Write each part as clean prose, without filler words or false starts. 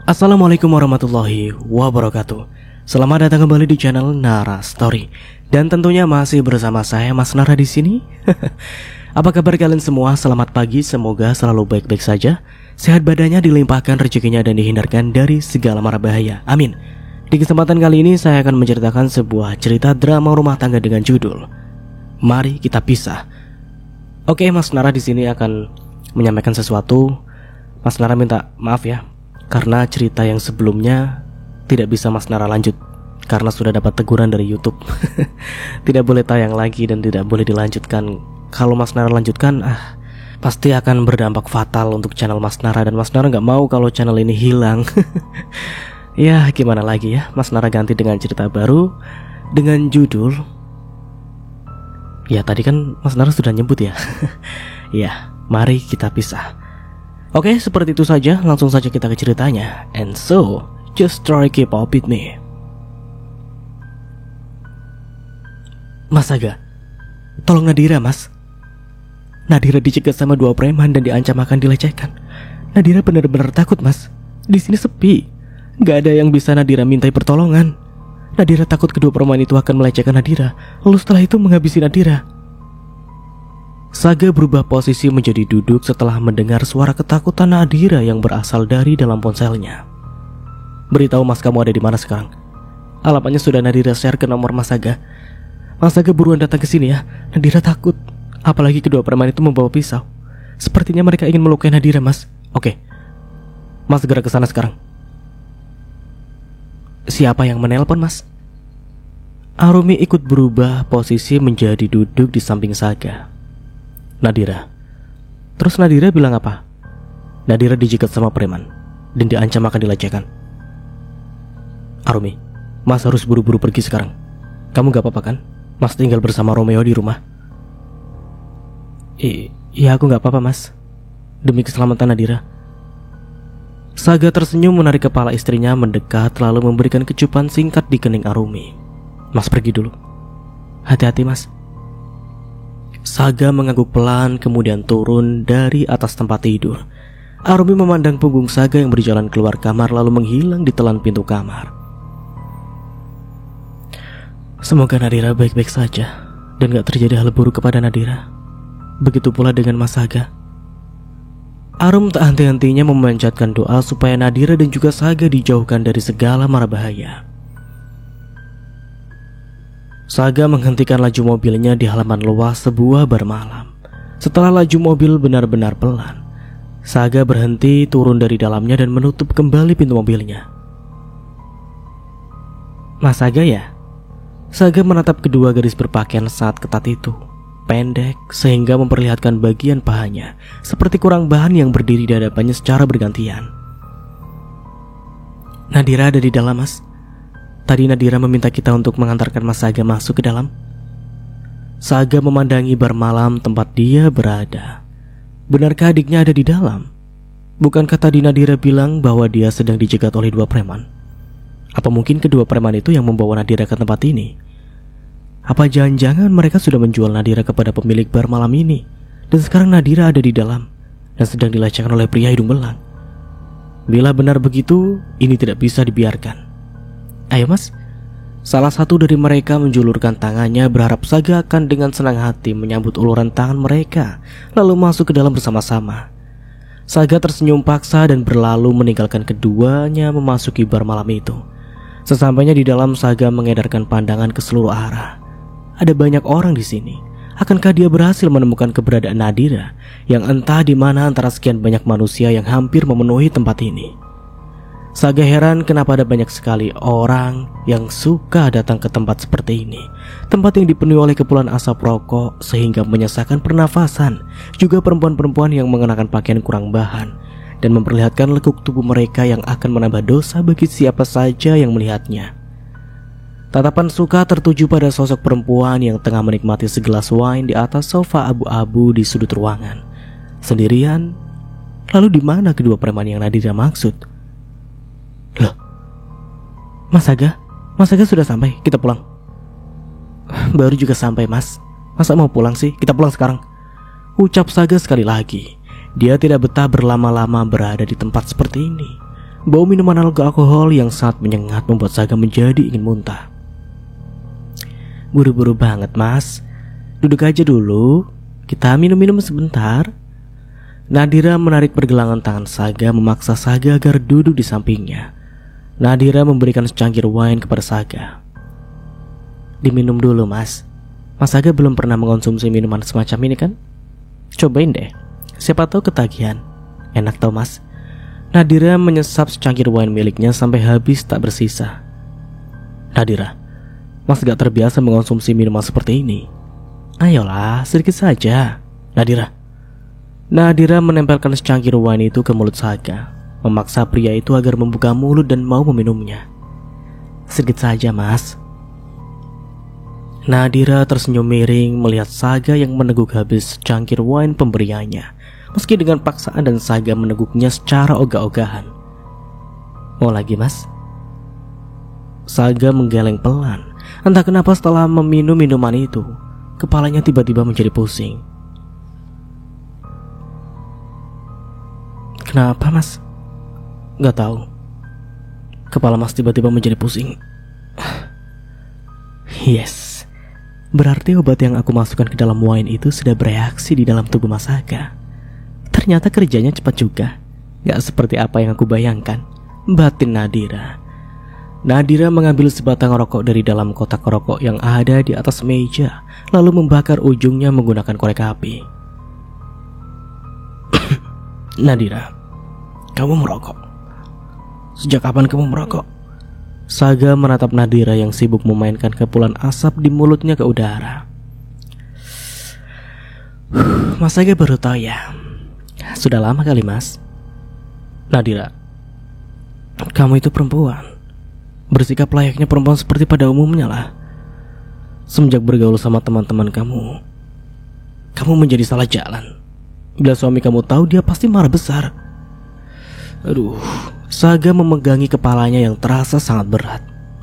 Assalamualaikum warahmatullahi wabarakatuh. Selamat datang kembali di channel Nara Story. Dan tentunya masih bersama saya Mas Nara di sini. Apa kabar kalian semua? Selamat pagi, semoga selalu baik-baik saja. Sehat badannya, dilimpahkan rezekinya dan dihindarkan dari segala mara bahaya. Amin. Di kesempatan kali ini saya akan menceritakan sebuah cerita drama rumah tangga dengan judul Mari Kita Pisah. Oke, Mas Nara di sini akan menyampaikan sesuatu. Mas Nara minta maaf ya, karena cerita yang sebelumnya tidak bisa Mas Nara lanjut karena sudah dapat teguran dari YouTube. Tidak boleh tayang lagi dan tidak boleh dilanjutkan. Kalau Mas Nara lanjutkan, pasti akan berdampak fatal untuk channel Mas Nara. Dan Mas Nara gak mau kalau channel ini hilang. Ya gimana lagi ya, Mas Nara ganti dengan cerita baru dengan judul, ya tadi kan Mas Nara sudah nyebut ya. Ya, Mari Kita Pisah. Oke, seperti itu saja, langsung saja kita ke ceritanya. And so, just try keep up with me. Mas Aga, tolong Nadira mas. Nadira dicegat sama 2 preman dan diancam akan dilecehkan. Nadira benar-benar takut mas. Di sini sepi, gak ada yang bisa Nadira mintai pertolongan. Nadira takut kedua preman itu akan melecehkan Nadira, lalu setelah itu menghabisi Nadira. Saga berubah posisi menjadi duduk setelah mendengar suara ketakutan Nadira yang berasal dari dalam ponselnya. Beritahu mas kamu ada di mana sekarang. Alamatnya sudah Nadira share ke nomor Mas Saga. Mas Saga buruan datang ke sini ya. Nadira takut. Apalagi kedua preman itu membawa pisau. Sepertinya mereka ingin melukai Nadira mas. Oke, mas segera ke sana sekarang. Siapa yang menelpon mas? Arumi ikut berubah posisi menjadi duduk di samping Saga. Nadira. Terus Nadira bilang apa? Nadira dijegat sama preman dan diancam akan dilecehkan. Arumi, mas harus buru-buru pergi sekarang. Kamu gak apa-apa kan? Mas tinggal bersama Romeo di rumah. Iya aku gak apa-apa mas, demi keselamatan Nadira. Saga tersenyum menarik kepala istrinya mendekat lalu memberikan kecupan singkat di kening Arumi. Mas pergi dulu. Hati-hati mas. Saga mengangguk pelan kemudian turun dari atas tempat tidur. Arumi memandang punggung Saga yang berjalan keluar kamar lalu menghilang di telan pintu kamar. Semoga Nadira baik-baik saja dan gak terjadi hal buruk kepada Nadira. Begitu pula dengan Mas Saga. Arum tak henti-hentinya memanjatkan doa supaya Nadira dan juga Saga dijauhkan dari segala mara bahaya. Saga menghentikan laju mobilnya di halaman luas sebuah bar malam. Setelah laju mobil benar-benar pelan, Saga berhenti, turun dari dalamnya dan menutup kembali pintu mobilnya. Mas Saga ya? Saga menatap kedua gadis berpakaian saat ketat itu. Pendek sehingga memperlihatkan bagian pahanya, seperti kurang bahan yang berdiri di hadapannya secara bergantian. Nadira ada di dalam mas. Tadi Nadira meminta kita untuk mengantarkan Mas Saga masuk ke dalam. Saga memandangi bar malam tempat dia berada. Benarkah adiknya ada di dalam? Bukankah tadi Nadira bilang bahwa dia sedang dijegat oleh 2 preman? Apa mungkin kedua preman itu yang membawa Nadira ke tempat ini? Apa jangan-jangan mereka sudah menjual Nadira kepada pemilik bar malam ini, dan sekarang Nadira ada di dalam dan sedang dilecehkan oleh pria hidung belang? Bila benar begitu, ini tidak bisa dibiarkan. Ayo mas. Salah satu dari mereka menjulurkan tangannya berharap Saga akan dengan senang hati menyambut uluran tangan mereka, lalu masuk ke dalam bersama-sama. Saga tersenyum paksa dan berlalu meninggalkan keduanya memasuki bar malam itu. Sesampainya di dalam, Saga mengedarkan pandangan ke seluruh arah. Ada banyak orang di sini. Akankah dia berhasil menemukan keberadaan Nadira yang entah di mana antara sekian banyak manusia yang hampir memenuhi tempat ini? Saga heran kenapa ada banyak sekali orang yang suka datang ke tempat seperti ini. Tempat yang dipenuhi oleh kepulan asap rokok sehingga menyesakkan pernafasan. Juga perempuan-perempuan yang mengenakan pakaian kurang bahan dan memperlihatkan lekuk tubuh mereka yang akan menambah dosa bagi siapa saja yang melihatnya. Tatapan suka tertuju pada sosok perempuan yang tengah menikmati segelas wine di atas sofa abu-abu di sudut ruangan. Sendirian. Lalu di mana kedua preman yang Nadira maksud? Loh, Mas Saga sudah sampai, kita pulang. Baru juga sampai mas. Masa mau pulang sih? Kita pulang sekarang. Ucap Saga sekali lagi. Dia tidak betah berlama-lama berada di tempat seperti ini. Bau minuman alkohol yang sangat menyengat membuat Saga menjadi ingin muntah. Buru-buru banget mas, duduk aja dulu, kita minum-minum sebentar. Nadira menarik pergelangan tangan Saga, memaksa Saga agar duduk di sampingnya. Nadira memberikan secangkir wine kepada Saga. Diminum dulu mas, Mas Saga belum pernah mengonsumsi minuman semacam ini kan? Cobain deh, siapa tahu ketagihan. Enak tau mas. Nadira menyesap secangkir wine miliknya sampai habis tak bersisa. Nadira, mas gak terbiasa mengonsumsi minuman seperti ini. Ayolah, sedikit saja. Nadira menempelkan secangkir wine itu ke mulut Saga, memaksa pria itu agar membuka mulut dan mau meminumnya. Sedikit saja mas. Nadira tersenyum miring melihat Saga yang meneguk habis secangkir wine pemberiannya, meski dengan paksaan, dan Saga meneguknya secara ogah-ogahan. Mau lagi mas? Saga menggeleng pelan. Entah kenapa setelah meminum minuman itu, kepalanya tiba-tiba menjadi pusing. Kenapa mas? Gak tahu. Kepala mas tiba-tiba menjadi pusing. Yes, berarti obat yang aku masukkan ke dalam wine itu sudah bereaksi di dalam tubuh Mas Saga. Ternyata kerjanya cepat juga. Gak seperti apa yang aku bayangkan, batin Nadira. Nadira mengambil sebatang rokok dari dalam kotak rokok yang ada di atas meja, lalu membakar ujungnya menggunakan korek api. Nadira, kamu merokok? Sejak kapan kamu merokok? Saga menatap Nadira yang sibuk memainkan kepulan asap di mulutnya ke udara. Mas Saga baru tahu ya. Sudah lama kali mas. Nadira, kamu itu perempuan. Bersikap layaknya perempuan seperti pada umumnya lah. Semenjak bergaul sama teman-teman kamu menjadi salah jalan. Bila suami kamu tahu, dia pasti marah besar. Aduh, Saga memegangi kepalanya yang terasa sangat berat,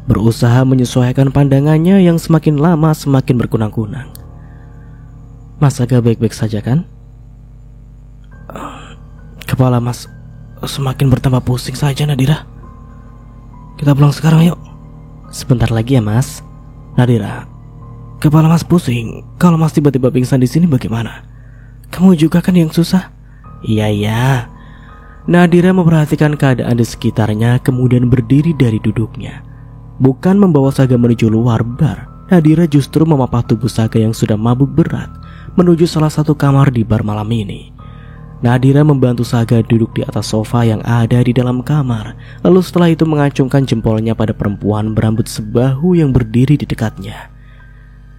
berusaha menyesuaikan pandangannya yang semakin lama semakin berkunang-kunang. Mas Saga baik-baik saja kan? Kepala mas semakin bertambah pusing saja Nadira. Kita pulang sekarang yuk. Sebentar lagi ya mas. Nadira, kepala mas pusing. Kalau mas tiba-tiba pingsan di sini bagaimana? Kamu juga kan yang susah. Iya. Nadira memperhatikan keadaan di sekitarnya, kemudian berdiri dari duduknya. Bukan membawa Saga menuju luar bar, Nadira justru memapah tubuh Saga yang sudah mabuk berat menuju salah satu kamar di bar malam ini. Nadira membantu Saga duduk di atas sofa yang ada di dalam kamar, lalu setelah itu mengacungkan jempolnya pada perempuan berambut sebahu yang berdiri di dekatnya.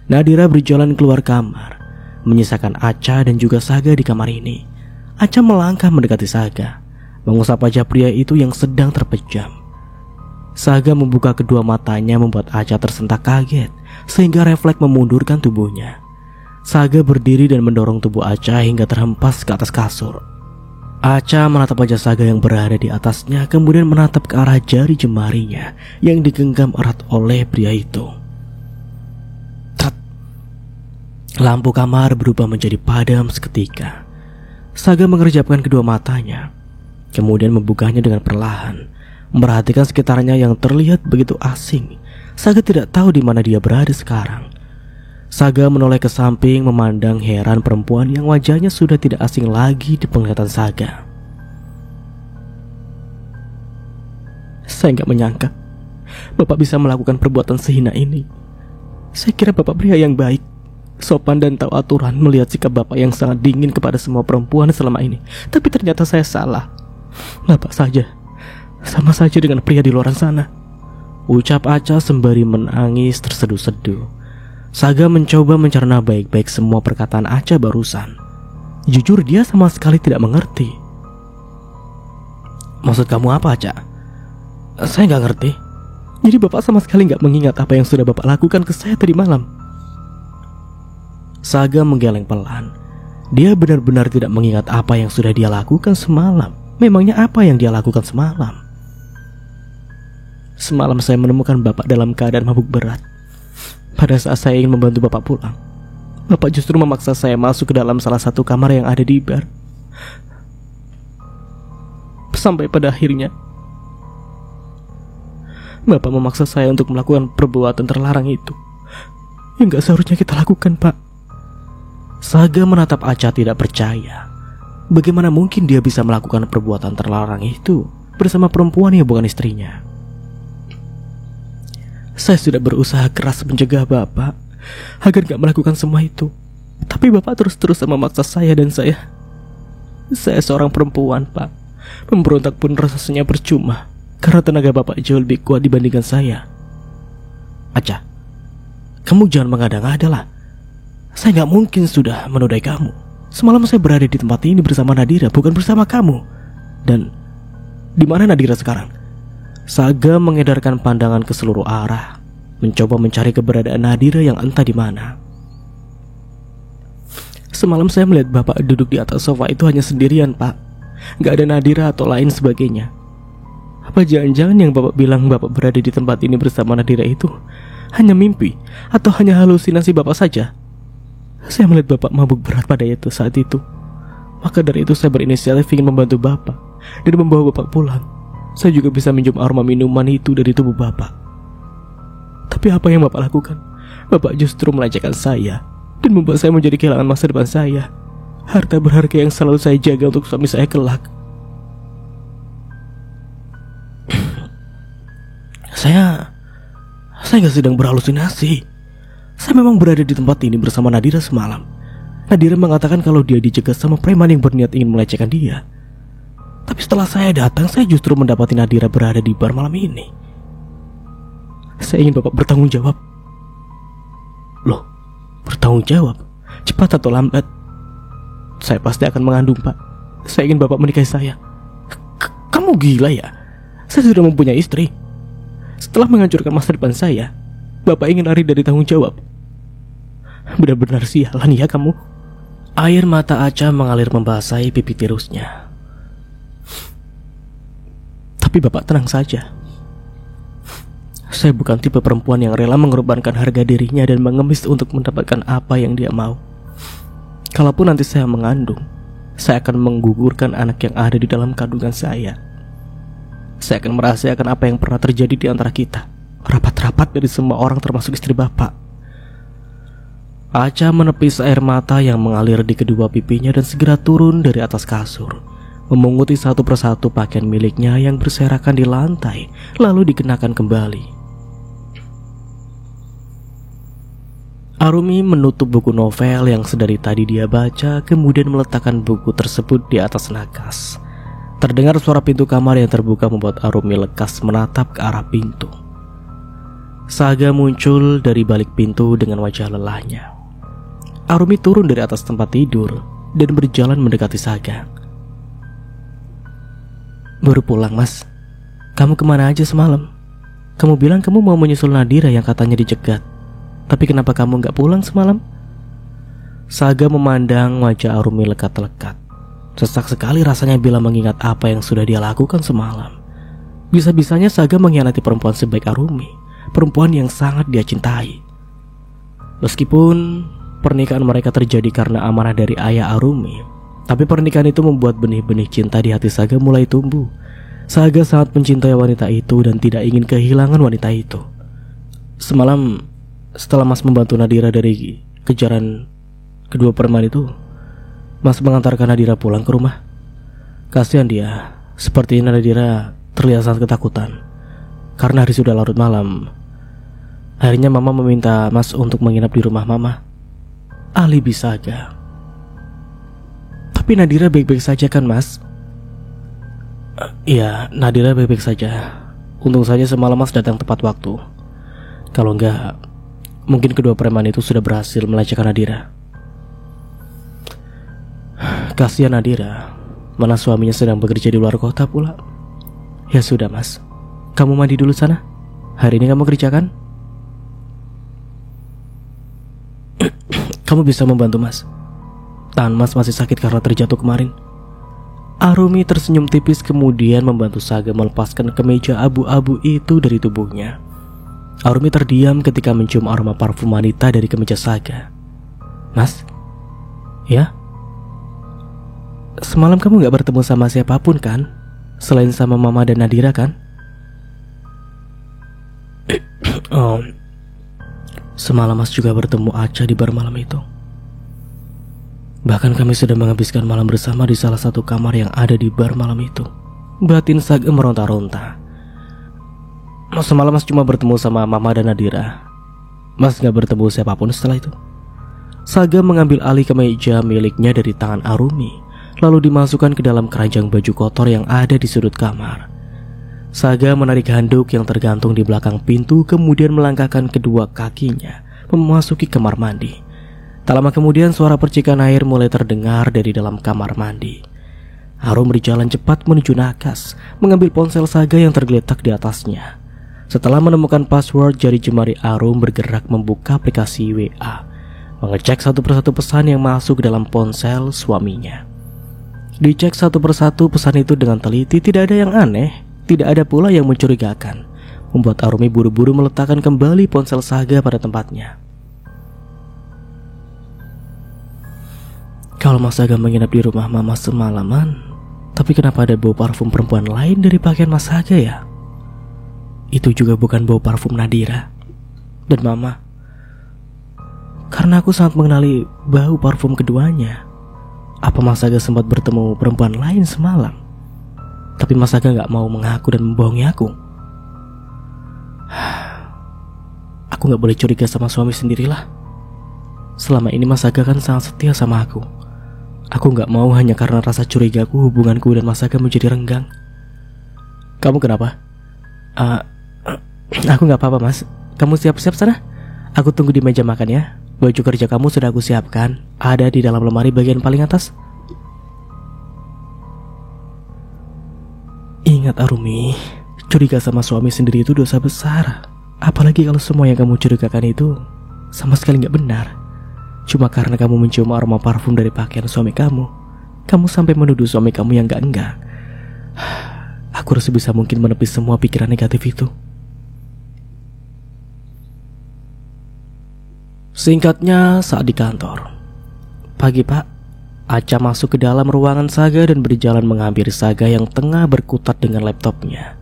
Nadira berjalan keluar kamar, menyisakan Acha dan juga Saga di kamar ini. Acha melangkah mendekati Saga, mengusap wajah pria itu yang sedang terpejam. Saga membuka kedua matanya membuat Acha tersentak kaget, sehingga refleks memundurkan tubuhnya. Saga berdiri dan mendorong tubuh Acha hingga terhempas ke atas kasur. Acha menatap wajah Saga yang berada di atasnya, kemudian menatap ke arah jari jemarinya yang digenggam erat oleh pria itu. Lampu kamar berubah menjadi padam seketika. Saga mengerjapkan kedua matanya, kemudian membukanya dengan perlahan, memperhatikan sekitarnya yang terlihat begitu asing. Saga tidak tahu di mana dia berada sekarang. Saga menoleh ke samping, memandang heran perempuan yang wajahnya sudah tidak asing lagi di penglihatan Saga. Saya nggak menyangka Bapak bisa melakukan perbuatan sehina ini. Saya kira Bapak pria yang baik, sopan dan tahu aturan melihat sikap Bapak yang sangat dingin kepada semua perempuan selama ini. Tapi ternyata saya salah. Bapak saja sama saja dengan pria di luar sana, ucap Acha sembari menangis terseduh-seduh. Saga mencoba mencerna baik-baik semua perkataan Acha barusan. Jujur dia sama sekali tidak mengerti. Maksud kamu apa Acha? Saya nggak ngerti. Jadi Bapak sama sekali nggak mengingat apa yang sudah Bapak lakukan ke saya tadi malam? Saga menggeleng pelan. Dia benar-benar tidak mengingat apa yang sudah dia lakukan semalam. Memangnya apa yang dia lakukan semalam? Semalam saya menemukan Bapak dalam keadaan mabuk berat. Pada saat saya ingin membantu Bapak pulang, Bapak justru memaksa saya masuk ke dalam salah satu kamar yang ada di bar. Sampai pada akhirnya Bapak memaksa saya untuk melakukan perbuatan terlarang itu. Yang gak seharusnya kita lakukan, Pak. Saga menatap Acha tidak percaya. Bagaimana mungkin dia bisa melakukan perbuatan terlarang itu bersama perempuan yang bukan istrinya? Saya sudah berusaha keras mencegah Bapak agar gak melakukan semua itu. Tapi Bapak terus-terusan memaksa saya dan saya seorang perempuan, Pak. Memberontak pun rasanya percuma, karena tenaga Bapak jauh lebih kuat dibandingkan saya. Acha, kamu jangan mengada-ngada lah. Saya gak mungkin sudah menodai kamu. Semalam saya berada di tempat ini bersama Nadira, bukan bersama kamu. Dan di mana Nadira sekarang? Saga mengedarkan pandangan ke seluruh arah, mencoba mencari keberadaan Nadira yang entah di mana. Semalam saya melihat Bapak duduk di atas sofa itu hanya sendirian, Pak. Gak ada Nadira atau lain sebagainya. Apa jangan-jangan yang Bapak bilang Bapak berada di tempat ini bersama Nadira itu hanya mimpi atau hanya halusinasi Bapak saja? Saya melihat Bapak mabuk berat pada itu saat itu. Maka dari itu saya berinisiatif ingin membantu Bapak dan membawa Bapak pulang. Saya juga bisa minjem aroma minuman itu dari tubuh Bapak. Tapi apa yang Bapak lakukan? Bapak justru melecehkan saya dan membuat saya menjadi kehilangan masa depan saya, harta berharga yang selalu saya jaga untuk suami saya kelak. Saya gak sedang berhalusinasi. Saya memang berada di tempat ini bersama Nadira semalam. Nadira mengatakan kalau dia dicegat sama preman yang berniat ingin melecehkan dia. Tapi setelah saya datang, saya justru mendapati Nadira berada di bar malam ini. Saya ingin Bapak bertanggung jawab. Loh, bertanggung jawab? Cepat atau lambat saya pasti akan mengandung, Pak. Saya ingin Bapak menikahi saya. Kamu gila ya? Saya sudah mempunyai istri. Setelah menghancurkan masa depan saya, Bapak ingin lari dari tanggung jawab. Benar-benar sialan ya kamu. Air mata Acha mengalir membasahi pipi tirusnya. Tapi Bapak tenang saja. Saya bukan tipe perempuan yang rela mengorbankan harga dirinya dan mengemis untuk mendapatkan apa yang dia mau. Kalaupun nanti saya mengandung, saya akan menggugurkan anak yang ada di dalam kandungan saya. Saya akan merahasiakan apa yang pernah terjadi di antara kita, rapat-rapat dari semua orang termasuk istri Bapak. Acha menepis air mata yang mengalir di kedua pipinya dan segera turun dari atas kasur, memunguti satu persatu pakaian miliknya yang berserakan di lantai, lalu dikenakan kembali. Arumi menutup buku novel yang sedari tadi dia baca, kemudian meletakkan buku tersebut di atas nakas. Terdengar suara pintu kamar yang terbuka membuat Arumi lekas menatap ke arah pintu. Saga muncul dari balik pintu dengan wajah lelahnya. Arumi turun dari atas tempat tidur dan berjalan mendekati Saga. Baru pulang, Mas. Kamu kemana aja semalam? Kamu bilang kamu mau menyusul Nadira yang katanya dicegat. Tapi kenapa kamu gak pulang semalam? Saga memandang wajah Arumi lekat-lekat. Sesak sekali rasanya bila mengingat apa yang sudah dia lakukan semalam. Bisa-bisanya Saga mengkhianati perempuan sebaik Arumi, perempuan yang sangat dia cintai. Meskipun pernikahan mereka terjadi karena amanah dari ayah Arumi, tapi pernikahan itu membuat benih-benih cinta di hati Saga mulai tumbuh. Saga sangat mencintai wanita itu dan tidak ingin kehilangan wanita itu. Semalam setelah Mas membantu Nadira dari kejaran kedua preman itu, Mas mengantarkan Nadira pulang ke rumah. Kasihan dia. Sepertinya Nadira terlihat sangat ketakutan karena hari sudah larut malam. Akhirnya Mama meminta Mas untuk menginap di rumah Mama. Alibi Saga. Tapi Nadira baik-baik saja kan, Mas? Iya, Nadira baik-baik saja. Untung saja semalam Mas datang tepat waktu. Kalau enggak, mungkin kedua preman itu sudah berhasil melecehkan Nadira. Kasihan Nadira, mana suaminya sedang bekerja di luar kota pula. Ya sudah, Mas, kamu mandi dulu sana. Hari ini kamu kerjakan? Kamu bisa membantu Mas. Tangan Mas masih sakit karena terjatuh kemarin. Arumi tersenyum tipis kemudian membantu Saga melepaskan kemeja abu-abu itu dari tubuhnya. Arumi terdiam ketika mencium aroma parfum wanita dari kemeja Saga. Mas? Ya? Semalam kamu gak bertemu sama siapapun kan? Selain sama Mama dan Nadira kan? Oh, semalam Mas juga bertemu Aca di bar malam itu. Bahkan kami sudah menghabiskan malam bersama di salah satu kamar yang ada di bar malam itu. Batin Saga meronta-ronta. Semalam Mas cuma bertemu sama Mama dan Nadira. Mas gak bertemu siapapun setelah itu. Saga mengambil alih kemeja miliknya dari tangan Arumi, lalu dimasukkan ke dalam keranjang baju kotor yang ada di sudut kamar. Saga menarik handuk yang tergantung di belakang pintu, kemudian melangkahkan kedua kakinya memasuki kamar mandi. Tak lama kemudian suara percikan air mulai terdengar dari dalam kamar mandi. Arum berjalan cepat menuju nakas, mengambil ponsel Saga yang tergeletak di atasnya. Setelah menemukan password, jari jemari Arum bergerak membuka aplikasi WA, mengecek satu persatu pesan yang masuk ke dalam ponsel suaminya. Dicek satu persatu pesan itu dengan teliti, tidak ada yang aneh, tidak ada pula yang mencurigakan, membuat Arumi buru-buru meletakkan kembali ponsel Saga pada tempatnya. Kalau Mas Saga menginap di rumah Mama semalaman, tapi kenapa ada bau parfum perempuan lain dari pakaian Mas Saga ya? Itu juga bukan bau parfum Nadira dan Mama. Karena aku sangat mengenali bau parfum keduanya. Apa Mas Saga sempat bertemu perempuan lain semalam? Tapi Mas Saga gak mau mengaku dan membohongi aku. Aku gak boleh curiga sama suami sendirilah. Selama ini Mas Saga kan sangat setia sama aku. Aku gak mau hanya karena rasa curigaku hubunganku dan Mas Saga menjadi renggang. Kamu kenapa? Aku gak apa-apa Mas. Kamu siap-siap sana. Aku tunggu di meja makan ya. Baju kerja kamu sudah aku siapkan, ada di dalam lemari bagian paling atas. Ingat Arumi, curiga sama suami sendiri itu dosa besar. Apalagi kalau semua yang kamu curigakan itu sama sekali gak benar. Cuma karena kamu mencium aroma parfum dari pakaian suami kamu sampai menuduh suami kamu yang enggak. Aku harus sebisa mungkin menepis semua pikiran negatif itu. Singkatnya, saat di kantor. Pagi Pak, Aca masuk ke dalam ruangan Saga dan berjalan menghampiri Saga yang tengah berkutat dengan laptopnya.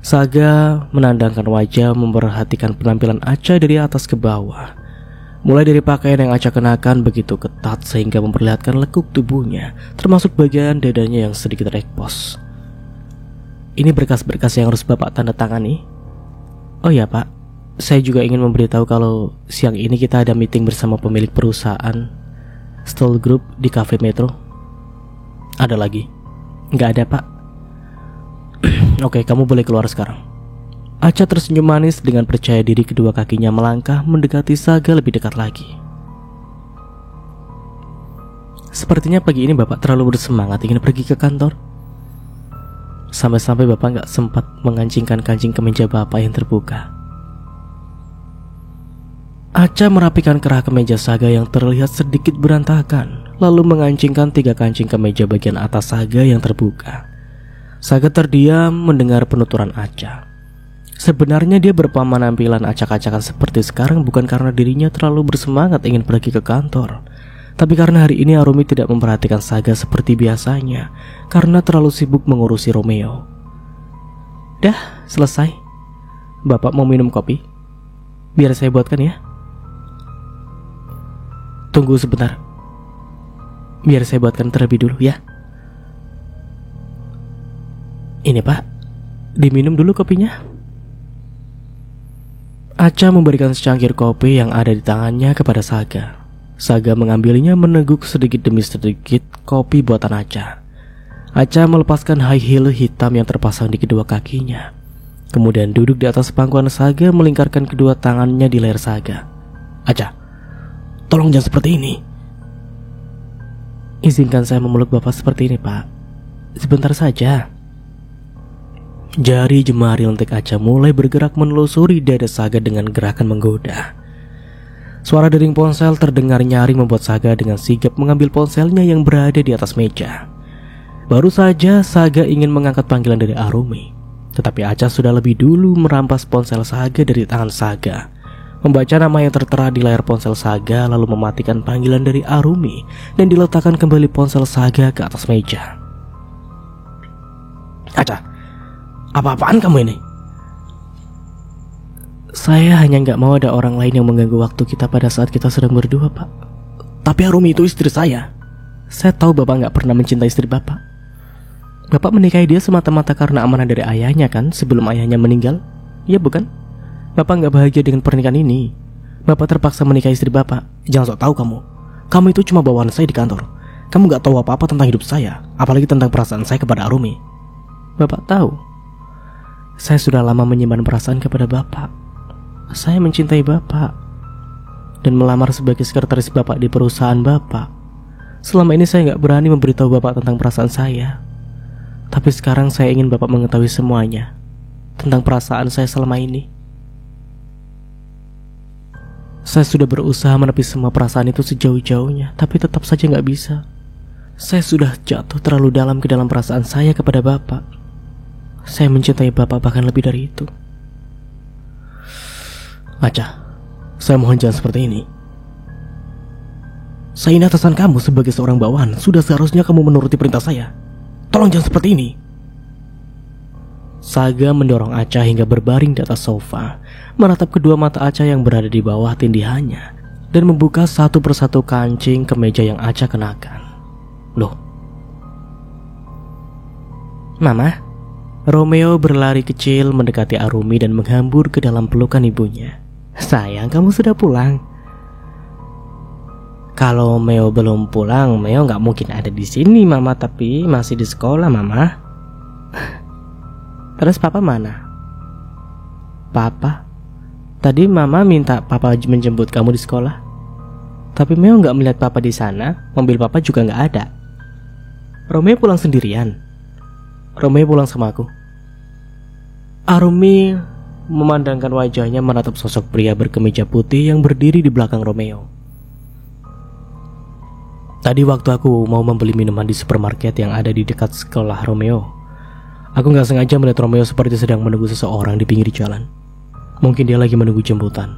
Saga menandangkan wajah, memperhatikan penampilan Aca dari atas ke bawah. Mulai dari pakaian yang Aca kenakan begitu ketat sehingga memperlihatkan lekuk tubuhnya, termasuk bagian dadanya yang sedikit ekspos. Ini berkas-berkas yang harus Bapak tanda tangani. Oh ya Pak, saya juga ingin memberitahu kalau siang ini kita ada meeting bersama pemilik perusahaan Stoll Group di Cafe Metro. Ada lagi? Nggak ada Pak. Oke, kamu boleh keluar sekarang. Aca tersenyum manis dengan percaya diri, kedua kakinya melangkah mendekati Saga lebih dekat lagi. Sepertinya pagi ini Bapak terlalu bersemangat ingin pergi ke kantor. Sampai-sampai Bapak nggak sempat mengancingkan kancing kemeja Bapak yang terbuka. Aca merapikan kerah kemeja Saga yang terlihat sedikit berantakan, lalu mengancingkan 3 kancing kemeja bagian atas Saga yang terbuka. Saga terdiam mendengar penuturan Aca. Sebenarnya dia berpenampilan acak-acakan seperti sekarang bukan karena dirinya terlalu bersemangat ingin pergi ke kantor, tapi karena hari ini Arumi tidak memperhatikan Saga seperti biasanya karena terlalu sibuk mengurusi Romeo. Dah, selesai. Bapak mau minum kopi? Biar saya buatkan ya. Tunggu sebentar. Biar saya buatkan terlebih dulu ya. Ini Pak, diminum dulu kopinya. Aca memberikan secangkir kopi yang ada di tangannya kepada Saga. Saga mengambilnya meneguk sedikit demi sedikit kopi buatan Aca. Aca melepaskan high heel hitam yang terpasang di kedua kakinya. Kemudian duduk di atas pangkuan Saga, melingkarkan kedua tangannya di leher Saga. Aca, tolong jangan seperti ini. Izinkan saya memeluk Bapak seperti ini Pak. Sebentar saja. Jari jemari lentik Aca mulai bergerak menelusuri dada Saga dengan gerakan menggoda. Suara dering ponsel terdengar nyaring membuat Saga dengan sigap mengambil ponselnya yang berada di atas meja. Baru saja Saga ingin mengangkat panggilan dari Arumi, tetapi Aca sudah lebih dulu merampas ponsel Saga dari tangan Saga, membaca nama yang tertera di layar ponsel Saga, lalu mematikan panggilan dari Arumi dan diletakkan kembali ponsel Saga ke atas meja. Aca, apa-apaan kamu ini? Saya hanya nggak mau ada orang lain yang mengganggu waktu kita pada saat kita sedang berdua, Pak. Tapi Arumi itu istri saya. Saya tahu Bapak nggak pernah mencintai istri Bapak. Bapak menikahi dia semata-mata karena amanah dari ayahnya kan sebelum ayahnya meninggal? Iya bukan? Bapak nggak bahagia dengan pernikahan ini. Bapak terpaksa menikahi istri Bapak. Jangan sok tahu kamu. Kamu itu cuma bawaan saya di kantor. Kamu nggak tahu apa-apa tentang hidup saya, apalagi tentang perasaan saya kepada Arumi. Bapak tahu, saya sudah lama menyimpan perasaan kepada Bapak. Saya mencintai Bapak dan melamar sebagai sekretaris Bapak di perusahaan Bapak. Selama ini saya nggak berani memberitahu Bapak tentang perasaan saya. Tapi sekarang saya ingin Bapak mengetahui semuanya tentang perasaan saya selama ini. Saya sudah berusaha menepi semua perasaan itu sejauh-jauhnya, tapi tetap saja nggak bisa. Saya sudah jatuh terlalu dalam ke dalam perasaan saya kepada Bapak. Saya mencintai Bapak bahkan lebih dari itu. Acha, saya mohon jangan seperti ini. Saya ini atasan kamu sebagai seorang bawahan. Sudah seharusnya kamu menuruti perintah saya. Tolong jangan seperti ini. Saga mendorong Acha hingga berbaring di atas sofa, menatap kedua mata Acha yang berada di bawah tindihannya, dan membuka satu persatu kancing kemeja yang Acha kenakan. Loh, Mama. Romeo berlari kecil mendekati Arumi dan menghambur ke dalam pelukan ibunya. Sayang, kamu sudah pulang. Kalau Meo belum pulang, Meo nggak mungkin ada di sini, Mama. Tapi masih di sekolah, Mama. Terus Papa mana? Papa? Tadi Mama minta Papa menjemput kamu di sekolah. Tapi Meo nggak melihat Papa di sana. Mobil Papa juga nggak ada. Romeo pulang sendirian. Romeo pulang sama aku. Arumi memandangkan wajahnya menatap sosok pria berkemeja putih yang berdiri di belakang Romeo. Tadi waktu aku mau membeli minuman di supermarket yang ada di dekat sekolah Romeo, aku gak sengaja melihat Romeo seperti sedang menunggu seseorang di pinggir jalan. Mungkin dia lagi menunggu jemputan.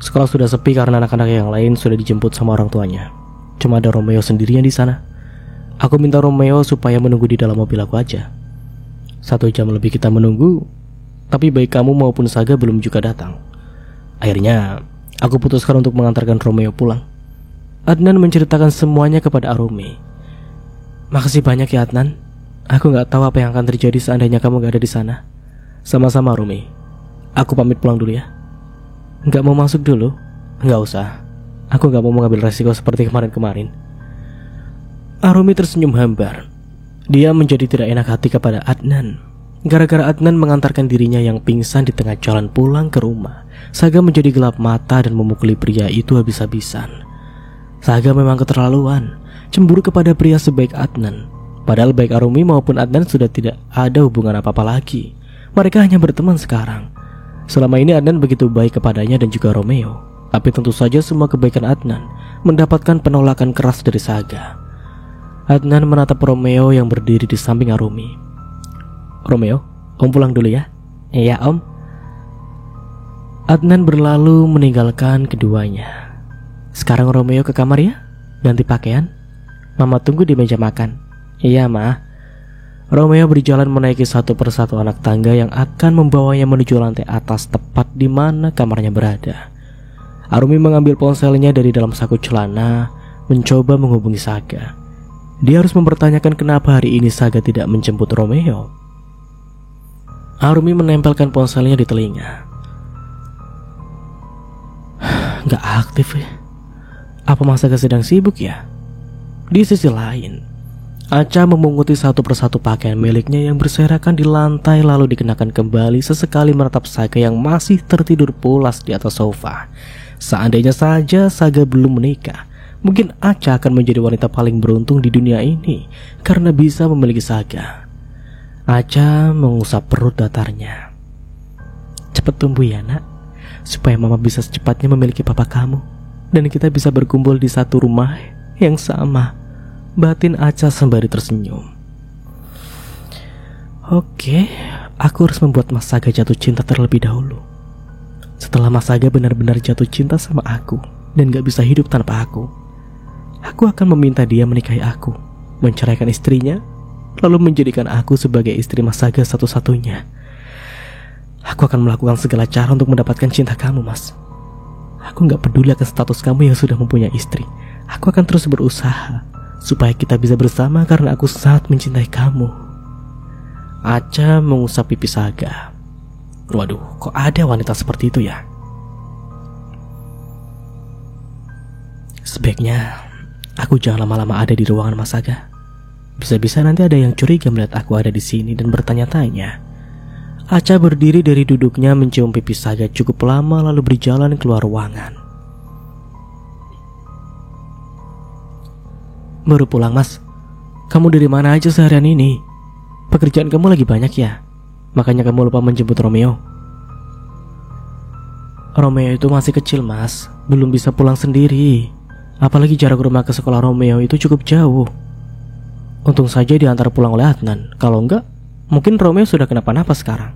Sekolah sudah sepi karena anak-anak yang lain sudah dijemput sama orang tuanya. Cuma ada Romeo sendirian di sana. Aku minta Romeo supaya menunggu di dalam mobil aku aja. 1 jam lebih kita menunggu, tapi baik kamu maupun Saga belum juga datang. Akhirnya, aku putuskan untuk mengantarkan Romeo pulang. Adnan menceritakan semuanya kepada Arumi. Makasih banyak ya Adnan. Aku gak tahu apa yang akan terjadi seandainya kamu gak ada di sana. Sama-sama Arumi. Aku pamit pulang dulu ya. Gak mau masuk dulu? Gak usah. Aku gak mau mengambil resiko seperti kemarin-kemarin. Arumi tersenyum hambar. Dia menjadi tidak enak hati kepada Adnan. Gara-gara Adnan mengantarkan dirinya yang pingsan di tengah jalan pulang ke rumah, Saga menjadi gelap mata dan memukuli pria itu habis-habisan. Saga memang keterlaluan, cemburu kepada pria sebaik Adnan. Padahal baik Arumi maupun Adnan sudah tidak ada hubungan apa-apa lagi. Mereka hanya berteman sekarang. Selama ini Adnan begitu baik kepadanya dan juga Romeo. Tapi tentu saja semua kebaikan Adnan mendapatkan penolakan keras dari Saga. Adnan menatap Romeo yang berdiri di samping Arumi. Romeo, Om pulang dulu ya. Iya Om. Adnan berlalu meninggalkan keduanya. Sekarang Romeo ke kamar ya, ganti pakaian. Mama tunggu di meja makan. Iya Ma. Romeo berjalan menaiki satu persatu anak tangga yang akan membawanya menuju lantai atas tepat di mana kamarnya berada. Arumi mengambil ponselnya dari dalam saku celana, mencoba menghubungi Saga. Dia harus mempertanyakan kenapa hari ini Saga tidak menjemput Romeo. Arumi menempelkan ponselnya di telinga. Gak aktif ya. Apa Mas Saga sedang sibuk ya? Di sisi lain, Acha memunguti satu persatu pakaian miliknya yang berserakan di lantai lalu dikenakan kembali sesekali menatap Saga yang masih tertidur pulas di atas sofa. Seandainya saja Saga belum menikah, mungkin Acha akan menjadi wanita paling beruntung di dunia ini karena bisa memiliki Saga. Acha mengusap perut datarnya. Cepat tumbuh ya nak, supaya mama bisa secepatnya memiliki papa kamu dan kita bisa berkumpul di satu rumah yang sama. Batin Acha sembari tersenyum. Oke, aku harus membuat Mas Saga jatuh cinta terlebih dahulu. Setelah Mas Saga benar-benar jatuh cinta sama aku dan gak bisa hidup tanpa aku akan meminta dia menikahi aku, menceraikan istrinya, lalu menjadikan aku sebagai istri Mas Saga satu-satunya. Aku akan melakukan segala cara untuk mendapatkan cinta kamu, Mas. Aku gak peduli akan status kamu yang sudah mempunyai istri. Aku akan terus berusaha supaya kita bisa bersama karena aku sangat mencintai kamu. Acha mengusap pipi Saga. Waduh, kok ada wanita seperti itu ya? Sebaiknya aku jangan lama-lama ada di ruangan Mas Saga. Bisa-bisa nanti ada yang curiga melihat aku ada di sini dan bertanya-tanya. Acha berdiri dari duduknya mencium pipi Saga cukup lama lalu berjalan keluar ruangan. Baru pulang, Mas? Kamu dari mana aja seharian ini? Pekerjaan kamu lagi banyak ya? Makanya kamu lupa menjemput Romeo. Romeo itu masih kecil, Mas. Belum bisa pulang sendiri. Apalagi jarak rumah ke sekolah Romeo itu cukup jauh. Untung saja diantar pulang oleh Adnan. Kalau enggak, mungkin Romeo sudah kenapa-napa sekarang.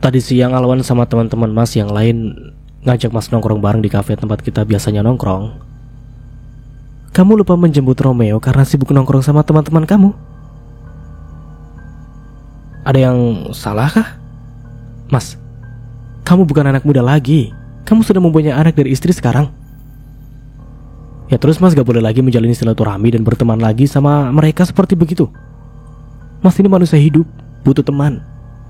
Tadi siang Alwan sama teman-teman Mas yang lain ngajak Mas nongkrong bareng di kafe tempat kita biasanya nongkrong. Kamu lupa menjemput Romeo karena sibuk nongkrong sama teman-teman kamu. Ada yang salah kah? Mas, kamu bukan anak muda lagi. Kamu sudah mempunyai anak dari istri sekarang. Ya terus Mas gak boleh lagi menjalani silaturahmi dan berteman lagi sama mereka seperti begitu. Mas ini manusia hidup, butuh teman.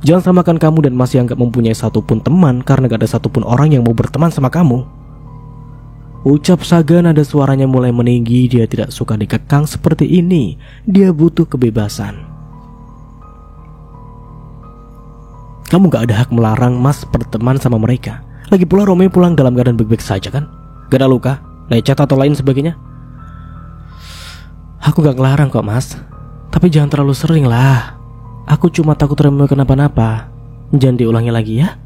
Jangan samakan kamu dan Mas yang gak mempunyai satupun teman karena gak ada satupun orang yang mau berteman sama kamu. Ucap Saga nada suaranya mulai meninggi. Dia tidak suka dikekang seperti ini. Dia butuh kebebasan. Kamu gak ada hak melarang Mas berteman sama mereka. Lagi pula Romeo pulang dalam keadaan baik-baik saja kan? Gak ada luka, lecet atau lain sebagainya. Aku gak ngelarang kok, Mas. Tapi jangan terlalu sering lah. Aku cuma takut Romeo kenapa-napa. Jangan diulangi lagi ya.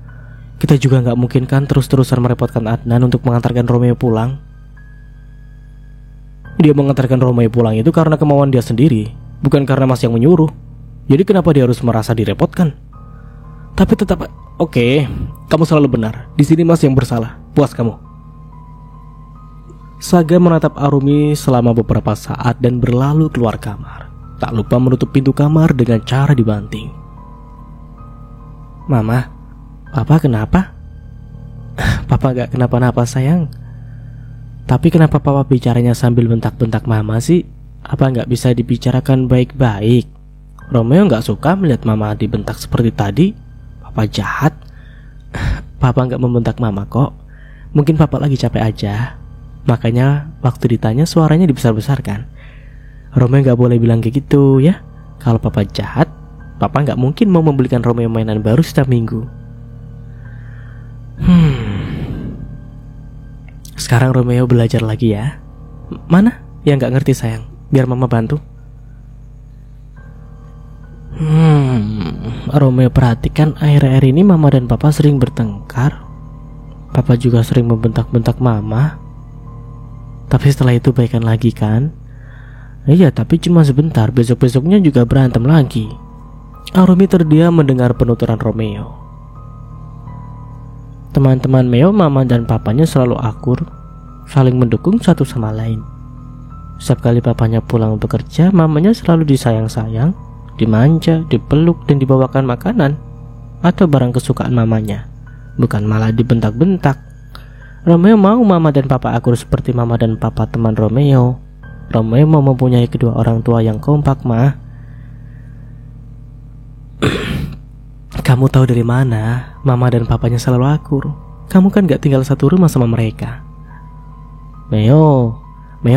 Kita juga gak mungkin kan terus-terusan merepotkan Adnan untuk mengantarkan Romeo pulang. Dia mengantarkan Romeo pulang itu karena kemauan dia sendiri, bukan karena Mas yang menyuruh. Jadi kenapa dia harus merasa direpotkan? Tapi tetap oke, kamu selalu benar. Di sini Mas yang bersalah. Puas kamu. Saga menatap Arumi selama beberapa saat dan berlalu keluar kamar. Tak lupa menutup pintu kamar dengan cara dibanting. Mama, Papa kenapa? Papa gak kenapa-napa sayang. Tapi kenapa Papa bicaranya sambil bentak-bentak Mama sih? Apa gak bisa dibicarakan baik-baik? Romeo gak suka melihat Mama dibentak seperti tadi. Papa jahat. Papa gak membentak Mama kok. Mungkin Papa lagi capek aja. Makanya waktu ditanya suaranya dibesar-besarkan. Romeo gak boleh bilang kayak gitu ya. Kalau Papa jahat, Papa gak mungkin mau membelikan Romeo mainan baru setiap minggu. Sekarang Romeo belajar lagi ya. Mana yang gak ngerti sayang? Biar Mama bantu. Romeo perhatikan akhir-akhir ini Mama dan Papa sering bertengkar. Papa juga sering membentak-bentak Mama. Tapi setelah itu baikan lagi kan? Iya, tapi cuma sebentar. Besok-besoknya juga berantem lagi. Arumi terdiam mendengar penuturan Romeo. Teman-teman Meo, Mama dan Papanya selalu akur, saling mendukung satu sama lain. Setiap kali Papanya pulang bekerja, Mamanya selalu disayang-sayang, dimanja, dipeluk dan dibawakan makanan atau barang kesukaan Mamanya, bukan malah dibentak-bentak. Romeo mau Mama dan Papa akur seperti Mama dan Papa teman Romeo. Romeo mau mempunyai kedua orang tua yang kompak, Ma. Kamu tahu dari mana Mama dan Papanya selalu akur? Kamu kan gak tinggal satu rumah sama mereka. Meo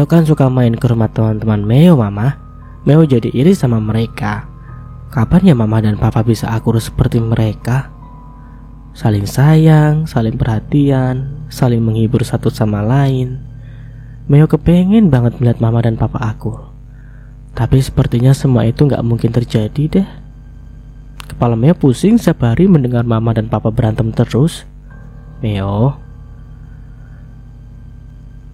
kan suka main ke rumah teman-teman Meo, Mama. Meo jadi iri sama mereka. Kapan ya Mama dan Papa bisa akur seperti mereka? Saling sayang, saling perhatian, saling menghibur satu sama lain. Meo kepengen banget melihat Mama dan Papa akur. Tapi sepertinya semua itu gak mungkin terjadi deh. Kepala Meo pusing setiap hari mendengar Mama dan Papa berantem terus. Meo,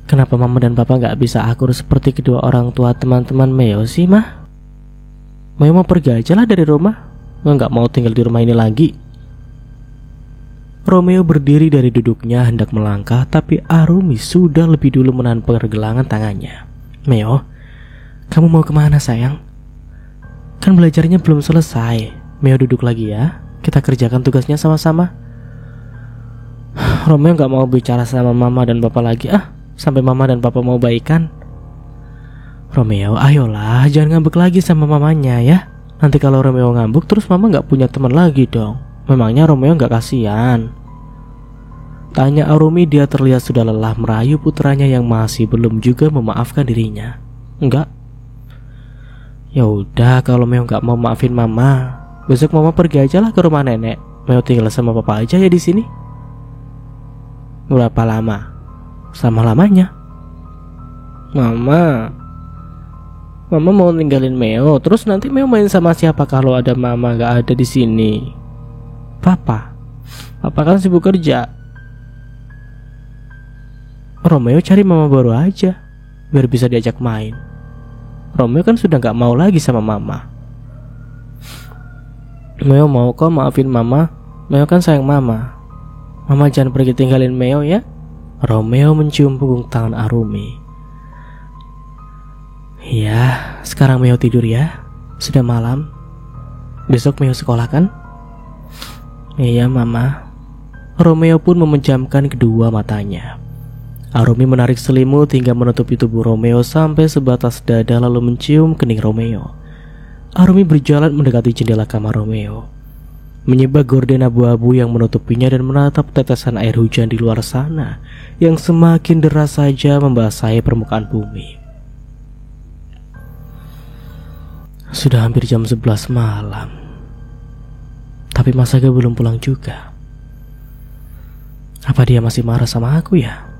kenapa Mama dan Papa gak bisa akur seperti kedua orang tua teman-teman Meo sih, Mah? Meo mau pergi aja lah dari rumah. Gak mau tinggal di rumah ini lagi. Romeo berdiri dari duduknya hendak melangkah, tapi Arumi sudah lebih dulu menahan pergelangan tangannya. Meo, kamu mau kemana sayang? Kan belajarnya belum selesai. Meo duduk lagi ya. Kita kerjakan tugasnya sama-sama. Romeo gak mau bicara sama mama dan papa lagi sampai mama dan papa mau baikan. Romeo, ayolah, jangan ngambek lagi sama mamanya ya. Nanti kalau Romeo ngambek terus mama gak punya teman lagi dong. Memangnya Romeo gak kasihan? Tanya Arumi. Dia terlihat sudah lelah merayu putranya yang masih belum juga memaafkan dirinya. Enggak. Ya udah, kalau Meo gak mau maafin mama, besok mama pergi aja lah ke rumah nenek. Meo tinggal sama papa aja ya di sini. Berapa lama? Sama lamanya. Mama mau ninggalin Meo, terus nanti Meo main sama siapa kalau ada mama gak ada di sini? Papa kan sibuk kerja. Romeo cari mama baru aja, biar bisa diajak main. Romeo kan sudah gak mau lagi sama mama. Meo mau kok maafin mama. Meo kan sayang mama. Mama jangan pergi tinggalin Meo ya. Romeo mencium punggung tangan Arumi. Ya, sekarang Meo tidur ya. Sudah malam. Besok Meo sekolah kan? Iya mama. Romeo pun memejamkan kedua matanya. Arumi menarik selimut hingga menutupi tubuh Romeo sampai sebatas dada lalu mencium kening Romeo. Arumi berjalan mendekati jendela kamar Romeo, menyibak gorden abu-abu yang menutupinya dan menatap tetesan air hujan di luar sana yang semakin deras saja membasahi permukaan bumi. Sudah hampir jam 11 malam, tapi Masaga belum pulang juga. Apa dia masih marah sama aku ya?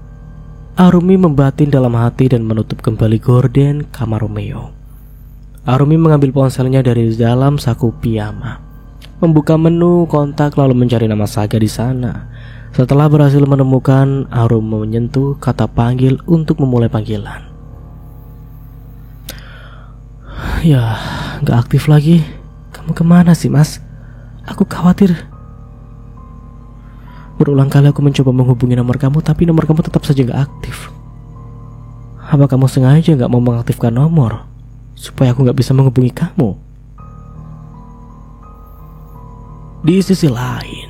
Arumi membatin dalam hati dan menutup kembali gorden kamar Romeo. Arumi mengambil ponselnya dari dalam saku piyama, membuka menu kontak lalu mencari nama Saga di sana. Setelah berhasil menemukan, Arumi menyentuh kata panggil untuk memulai panggilan. Ya, gak aktif lagi. Kamu kemana sih mas? Aku khawatir. Berulang kali aku mencoba menghubungi nomor kamu, tapi nomor kamu tetap saja gak aktif. Apa kamu sengaja gak mau mengaktifkan nomor supaya aku gak bisa menghubungi kamu? Di sisi lain,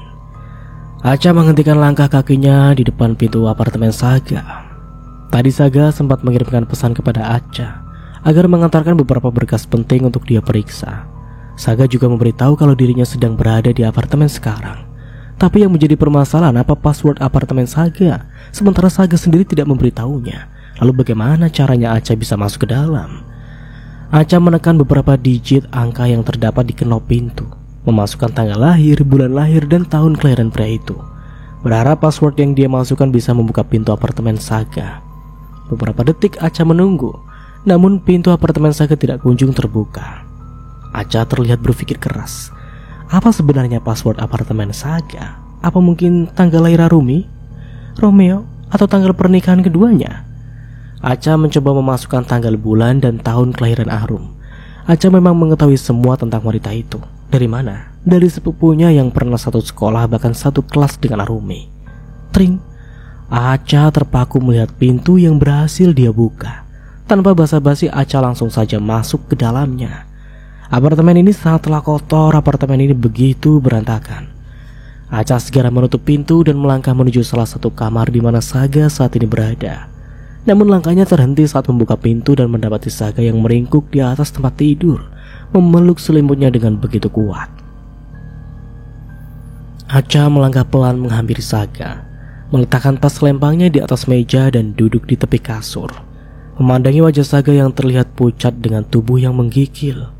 Acha menghentikan langkah kakinya di depan pintu apartemen Saga. Tadi Saga sempat mengirimkan pesan kepada Acha agar mengantarkan beberapa berkas penting untuk dia periksa. Saga juga memberitahu kalau dirinya sedang berada di apartemen sekarang. Tapi yang menjadi permasalahan, apa password apartemen Saga, sementara Saga sendiri tidak memberitahunya. Lalu bagaimana caranya Acha bisa masuk ke dalam? Acha menekan beberapa digit angka yang terdapat di kenop pintu, memasukkan tanggal lahir, bulan lahir, dan tahun kelahiran pria itu. Berharap password yang dia masukkan bisa membuka pintu apartemen Saga. Beberapa detik Acha menunggu, namun pintu apartemen Saga tidak kunjung terbuka. Acha terlihat berpikir keras. Apa sebenarnya password apartemen Saga? Apa mungkin tanggal lahir Arumi, Romeo, atau tanggal pernikahan keduanya? Acha mencoba memasukkan tanggal bulan dan tahun kelahiran Arum. Acha memang mengetahui semua tentang wanita itu. Dari mana? Dari sepupunya yang pernah satu sekolah bahkan satu kelas dengan Arumi. Tring. Acha terpaku melihat pintu yang berhasil dia buka. Tanpa basa-basi Acha langsung saja masuk ke dalamnya. Apartemen ini sangatlah kotor, apartemen ini begitu berantakan. Acha segera menutup pintu dan melangkah menuju salah satu kamar di mana Saga saat ini berada. Namun langkahnya terhenti saat membuka pintu dan mendapati Saga yang meringkuk di atas tempat tidur, memeluk selimutnya dengan begitu kuat. Acha melangkah pelan menghampiri Saga, meletakkan tas lempangnya di atas meja dan duduk di tepi kasur. Memandangi wajah Saga yang terlihat pucat dengan tubuh yang menggigil,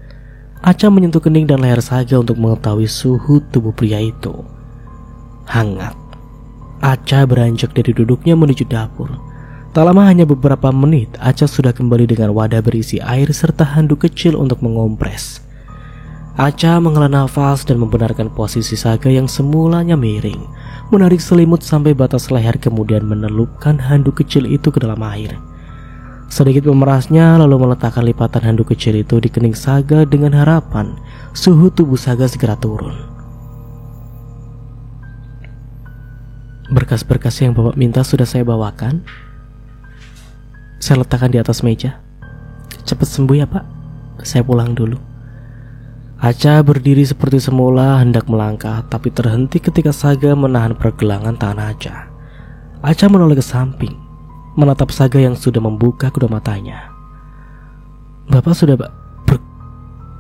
Acha menyentuh kening dan leher Saga untuk mengetahui suhu tubuh pria itu. Hangat. Acha beranjak dari duduknya menuju dapur. Tak lama, hanya beberapa menit, Acha sudah kembali dengan wadah berisi air serta handuk kecil untuk mengompres. Acha menghela nafas dan membenarkan posisi Saga yang semulanya miring, menarik selimut sampai batas leher kemudian menelupkan handuk kecil itu ke dalam air. Sedikit memerasnya lalu meletakkan lipatan handuk kecil itu di kening Saga dengan harapan suhu tubuh Saga segera turun. Berkas-berkas yang Bapak minta sudah saya bawakan. Saya letakkan di atas meja. Cepat sembuh ya Pak. Saya pulang dulu. Acha berdiri seperti semula hendak melangkah, tapi terhenti ketika Saga menahan pergelangan tangan Acha. Acha menoleh ke samping, menatap Saga yang sudah membuka kedua matanya. Bapak sudah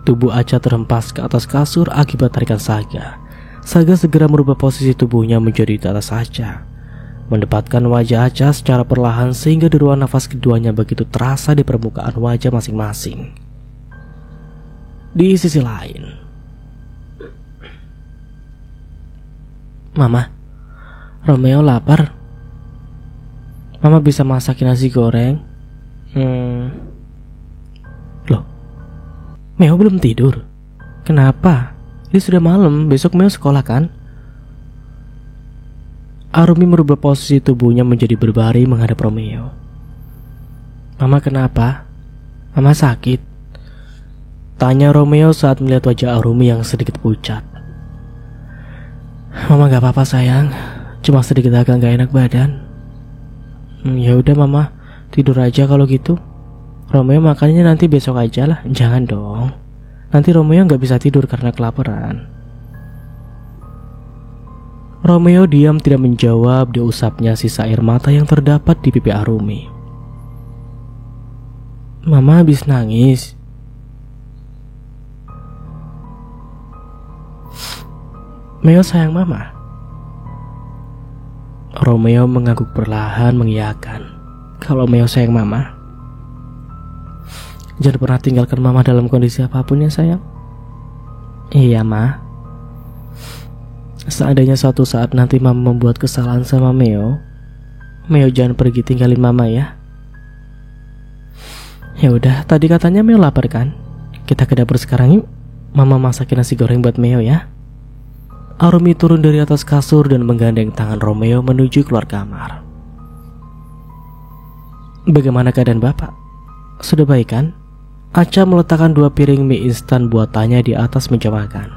Tubuh Acha terhempas ke atas kasur akibat tarikan Saga. Saga segera merubah posisi tubuhnya menjadi di atas Acha, mendapatkan wajah Acha secara perlahan sehingga deruan nafas keduanya begitu terasa di permukaan wajah masing-masing. Di sisi lain, Mama, Romeo lapar. Mama bisa masakin nasi goreng? Loh, Meo belum tidur? Kenapa? Ini sudah malam, besok Meo sekolah kan? Arumi merubah posisi tubuhnya menjadi berbaring menghadap Romeo. Mama kenapa? Mama sakit? Tanya Romeo saat melihat wajah Arumi yang sedikit pucat. Mama gak apa-apa sayang, cuma sedikit agak gak enak badan. Ya udah Mama, tidur aja kalau gitu. Romeo makannya nanti besok aja lah. Jangan dong, nanti Romeo gak bisa tidur karena kelaparan. Romeo diam tidak menjawab, diusapnya sisa air mata yang terdapat di pipi Arumi. Mama habis nangis. Meo sayang Mama. Romeo mengangguk perlahan mengiyakan kalau Meo sayang Mama. Jangan pernah tinggalkan Mama dalam kondisi apapun ya sayang. Iya Ma. Seandainya suatu saat nanti Mama membuat kesalahan sama Meo, Meo jangan pergi tinggalin Mama ya. Ya udah, tadi katanya Meo lapar kan? Kita ke dapur sekarang yuk. Mama masakin nasi goreng buat Meo ya. Arumi turun dari atas kasur dan menggandeng tangan Romeo menuju keluar kamar. Bagaimana keadaan Bapak? Sudah baik kan? Acha meletakkan 2 piring mie instan buatannya di atas meja makan.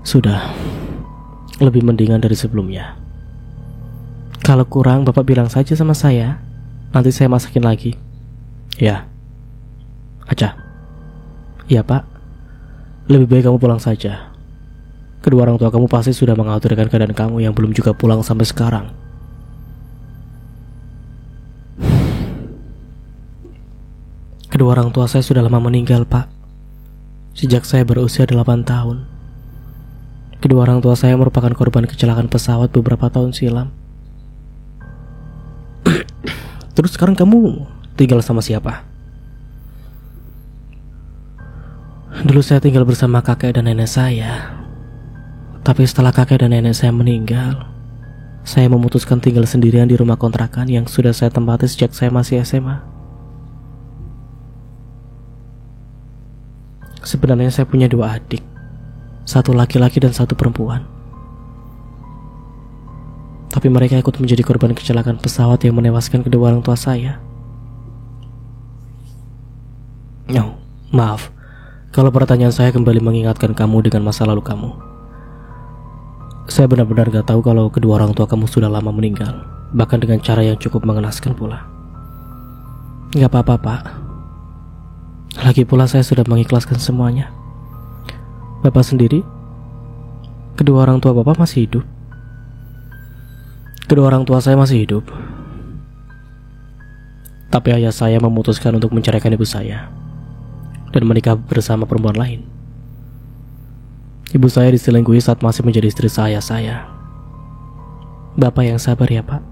Sudah, lebih mendingan dari sebelumnya. Kalau kurang Bapak bilang saja sama saya, nanti saya masakin lagi. Ya, Acha. Iya Pak, lebih baik kamu pulang saja. Kedua orang tua kamu pasti sudah mengkhawatirkan keadaan kamu yang belum juga pulang sampai sekarang. Kedua orang tua saya sudah lama meninggal Pak. Sejak saya berusia 8 tahun. Kedua orang tua saya merupakan korban kecelakaan pesawat beberapa tahun silam. Terus sekarang kamu tinggal sama siapa? Dulu saya tinggal bersama kakek dan nenek saya. Tapi setelah kakek dan nenek saya meninggal, saya memutuskan tinggal sendirian di rumah kontrakan yang sudah saya tempati sejak saya masih SMA. Sebenarnya saya punya 2 adik, 1 laki-laki dan 1 perempuan. Tapi mereka ikut menjadi korban kecelakaan pesawat yang menewaskan kedua orang tua saya. Oh, maaf kalau pertanyaan saya kembali mengingatkan kamu dengan masa lalu kamu. Saya benar-benar gak tahu kalau kedua orang tua kamu sudah lama meninggal, bahkan dengan cara yang cukup mengenaskan pula. Gak apa-apa Pak. Lagi pula saya sudah mengikhlaskan semuanya. Bapak sendiri, kedua orang tua Bapak masih hidup? Kedua orang tua saya masih hidup. Tapi ayah saya memutuskan untuk menceraikan ibu saya dan menikah bersama perempuan lain. Ibu saya diselingkuhi saat masih menjadi istri saya. Bapak yang sabar ya Pak.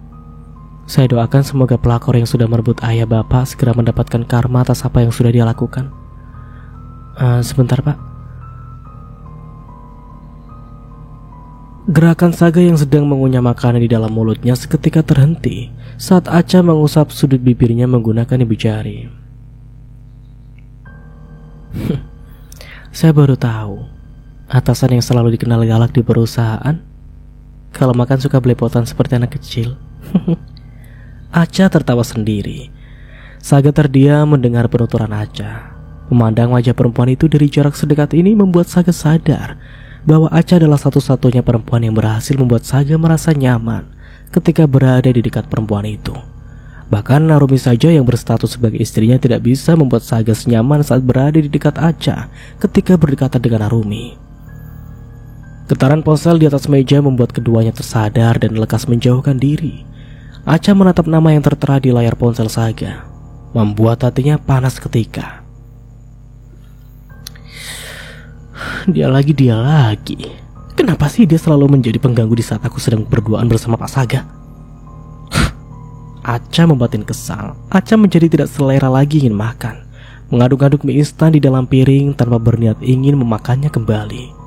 Saya doakan semoga pelakor yang sudah merebut ayah Bapak segera mendapatkan karma atas apa yang sudah dia lakukan. Sebentar Pak. Gerakan Saga yang sedang mengunyah makanan di dalam mulutnya seketika terhenti saat Acha mengusap sudut bibirnya menggunakan ibu jari. Saya baru tahu atasan yang selalu dikenal galak di perusahaan kalau makan suka belepotan seperti anak kecil. Acha tertawa sendiri. Saga terdiam mendengar penuturan Acha. Memandang wajah perempuan itu dari jarak sedekat ini membuat Saga sadar bahwa Acha adalah satu-satunya perempuan yang berhasil membuat Saga merasa nyaman ketika berada di dekat perempuan itu. Bahkan Narumi saja yang berstatus sebagai istrinya tidak bisa membuat Saga senyaman saat berada di dekat Acha ketika berdekatan dengan Narumi. Getaran ponsel di atas meja membuat keduanya tersadar dan lekas menjauhkan diri. Acha menatap nama yang tertera di layar ponsel Saga, membuat hatinya panas ketika. Dia lagi. Kenapa sih dia selalu menjadi pengganggu di saat aku sedang berduaan bersama Pak Saga? Acha membatin kesal. Acha menjadi tidak selera lagi ingin makan, mengaduk-aduk mie instan di dalam piring tanpa berniat ingin memakannya kembali.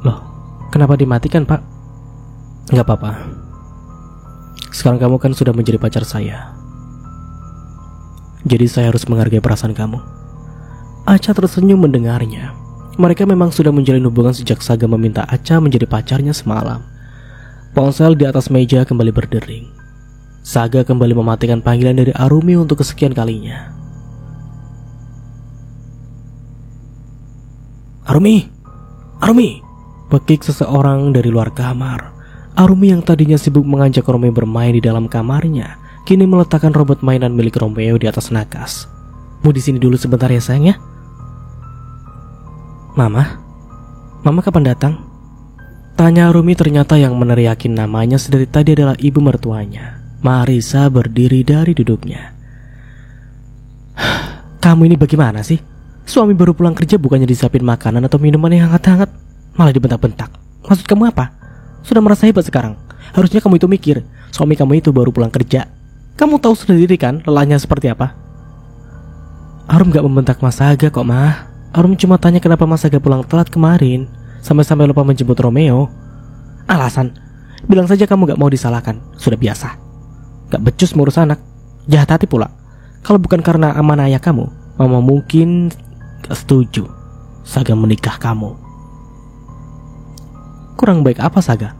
Loh, kenapa dimatikan, Pak? Nggak apa-apa. Sekarang kamu kan sudah menjadi pacar saya, jadi saya harus menghargai perasaan kamu. Acha tersenyum mendengarnya. Mereka memang sudah menjalin hubungan sejak Saga meminta Acha menjadi pacarnya semalam. Ponsel di atas meja kembali berdering. Saga kembali mematikan panggilan dari Arumi untuk kesekian kalinya. Arumi! Arumi! Pekik seseorang dari luar kamar. Arumi yang tadinya sibuk mengajak Romeo bermain di dalam kamarnya, kini meletakkan robot mainan milik Romeo di atas nakas. Mau di sini dulu sebentar ya sayang ya? Mama kapan datang? Tanya Arumi. Ternyata yang meneriakin namanya sedari tadi adalah ibu mertuanya. Marisa berdiri dari duduknya. Kamu ini bagaimana sih? Suami baru pulang kerja bukannya disiapin makanan atau minuman yang hangat-hangat, malah dibentak-bentak. Maksud kamu apa? Sudah merasa hebat sekarang. Harusnya kamu itu mikir, suami kamu itu baru pulang kerja. Kamu tahu sendiri kan lelahnya seperti apa? Arum gak membentak Mas Saga kok, Mah. Arum cuma tanya kenapa Mas Saga pulang telat kemarin, sampai-sampai lupa menjemput Romeo. Alasan? Bilang saja kamu gak mau disalahkan. Sudah biasa. Gak becus ngurus anak. Jahat hati pula. Kalau bukan karena amanah ayah kamu, Mama mungkin gak setuju Saga menikah kamu. Kurang baik apa Saga?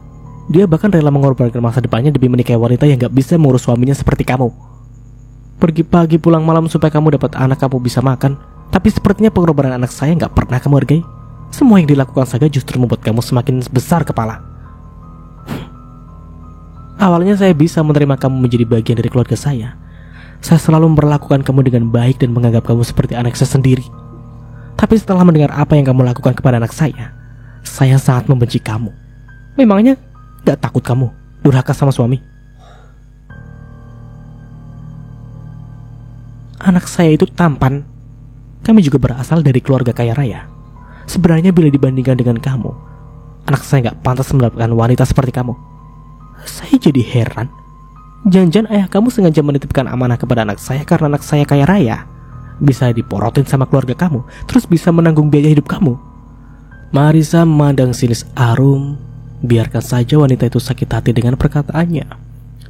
Dia bahkan rela mengorbankan masa depannya demi menikahi wanita yang gak bisa mengurus suaminya seperti kamu. Pergi pagi pulang malam supaya kamu dapat anak kamu bisa makan. Tapi sepertinya pengorbanan anak saya gak pernah kamu hargai. Semua yang dilakukan Saga justru membuat kamu semakin besar kepala. Awalnya saya bisa menerima kamu menjadi bagian dari keluarga saya. Saya selalu memperlakukan kamu dengan baik dan menganggap kamu seperti anak saya sendiri. Tapi setelah mendengar apa yang kamu lakukan kepada anak saya sangat membenci kamu. Memangnya gak takut kamu durhaka sama suami? Anak saya itu tampan. Kami juga berasal dari keluarga kaya raya. Sebenarnya bila dibandingkan dengan kamu, anak saya gak pantas mendapatkan wanita seperti kamu. Saya jadi heran. Jangan-jangan ayah kamu sengaja menitipkan amanah kepada anak saya karena anak saya kaya raya, bisa diporotin sama keluarga kamu, terus bisa menanggung biaya hidup kamu. Marisa memandang sinis Arum. Biarkan saja wanita itu sakit hati dengan perkataannya.